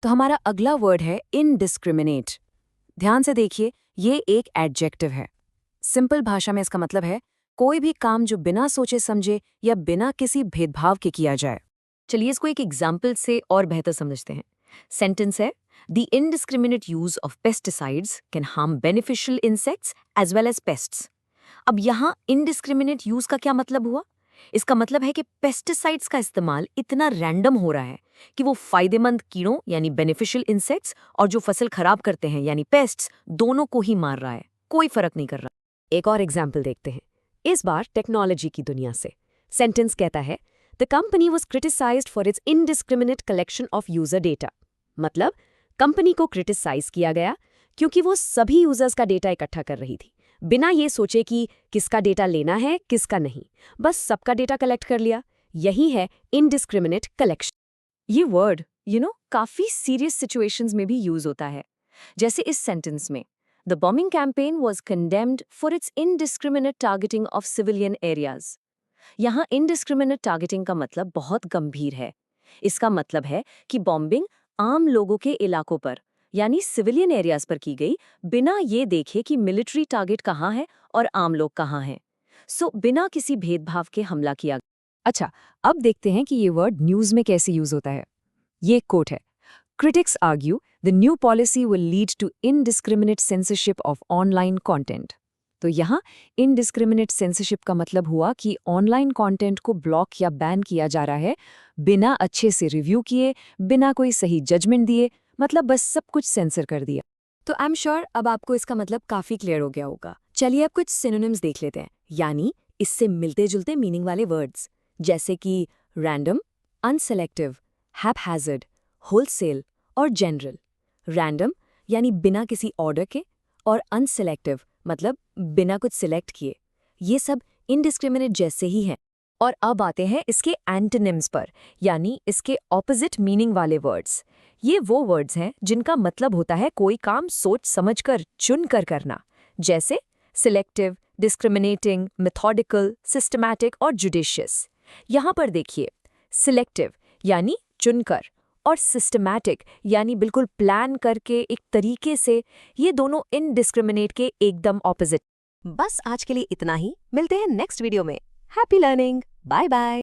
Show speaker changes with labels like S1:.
S1: तो हमारा अगला वर्ड है इनडिस्क्रिमिनेट। ध्यान से देखिए, ये एक एडजेक्टिव है। सिंपल भाषा में इसका मतलब है कोई भी काम जो बिना सोचे समझे या बिना किसी भेदभाव के किया जाए। चलिए इसको एक एग्जाम्पल से और बेहतर समझते हैं। सेंटेंस है, the indiscriminate use of pesticides can harm beneficial insects as well as pests. अब यहाँ इनडिस्क्रिमिनेट यूज का क्या मतलब हुआ? इसका मतलब है कि पेस्टिसाइड्स का इस्तेमाल इतना रैंडम हो रहा है कि वो फायदेमंद कीड़ों यानी बेनिफिशियल इंसेक्ट्स और जो फसल खराब करते हैं यानी पेस्ट्स, दोनों को ही मार रहा है, कोई फर्क नहीं कर रहा।
S2: एक और एग्जाम्पल देखते हैं, इस बार टेक्नोलॉजी की दुनिया से। सेंटेंस कहता है, the company was criticised for its indiscriminate collection of user data. मतलब कंपनी को क्रिटिसाइज किया गया क्योंकि वो सभी यूजर्स का डेटा इकट्ठा कर रही थी, बिना ये सोचे कि किसका डेटा लेना है किसका नहीं, बस सबका डेटा कलेक्ट कर लिया। यही है इनडिस्क्रिमिनेट कलेक्शन।
S1: ये वर्ड काफी सीरियस सिचुएशंस में भी यूज होता है। जैसे इस सेंटेंस में, the bombing campaign was condemned for its indiscriminate targeting of civilian areas. यहाँ इनडिस्क्रिमिनेट टारगेटिंग का मतलब बहुत गंभीर है। इसका मतलब है कि बॉम्बिंग आम लोगों के इलाकों पर यानी सिविलियन एरियाज पर की गई, बिना ये देखे कि मिलिट्री टारगेट कहाँ है और आम लोग कहाँ हैं। बिना किसी भेदभाव के हमला किया।
S2: अच्छा, अब देखते हैं कि ये वर्ड न्यूज में कैसे यूज होता है। ये एक कोट है, critics argue the new policy will lead to indiscriminate censorship of online content. तो यहाँ इनडिस्क्रिमिनेट सेंसरशिप का मतलब हुआ कि ऑनलाइन कंटेंट को ब्लॉक या बैन किया जा रहा है बिना अच्छे से रिव्यू किए, बिना कोई सही जजमेंट दिए, मतलब बस सब कुछ सेंसर कर दिया।
S1: तो आई एम श्योर अब आपको इसका मतलब काफी क्लियर हो गया होगा। चलिए अब कुछ सिनोनिम्स देख लेते हैं, यानी इससे मिलते जुलते मीनिंग वाले वर्ड्स, जैसे कि रैंडम, अनसेलेक्टिव, हैपहैज़र्ड, होलसेल और जनरल। रैंडम यानी बिना किसी ऑर्डर के, और अनसेलेक्टिव मतलब बिना कुछ सिलेक्ट किए। ये सब इनडिस्क्रिमिनेट जैसे ही हैं। और अब आते हैं इसके एंटोनिम्स पर, यानी इसके ऑपोजिट मीनिंग वाले वर्ड्स। ये वो वर्ड्स हैं जिनका मतलब होता है कोई काम सोच समझकर, चुनकर करना, जैसे सिलेक्टिव, डिस्क्रिमिनेटिंग, मेथोडिकल, सिस्टमैटिक और जुडिशियस। यहाँ पर देखिए, सिलेक्टिव यानी चुनकर और सिस्टमैटिक यानी बिल्कुल प्लान करके एक तरीके से, ये दोनों इनडिस्क्रिमिनेट के एकदम ऑपोजिट।
S2: बस आज के लिए इतना ही, मिलते हैं नेक्स्ट वीडियो में। Happy learning, bye bye.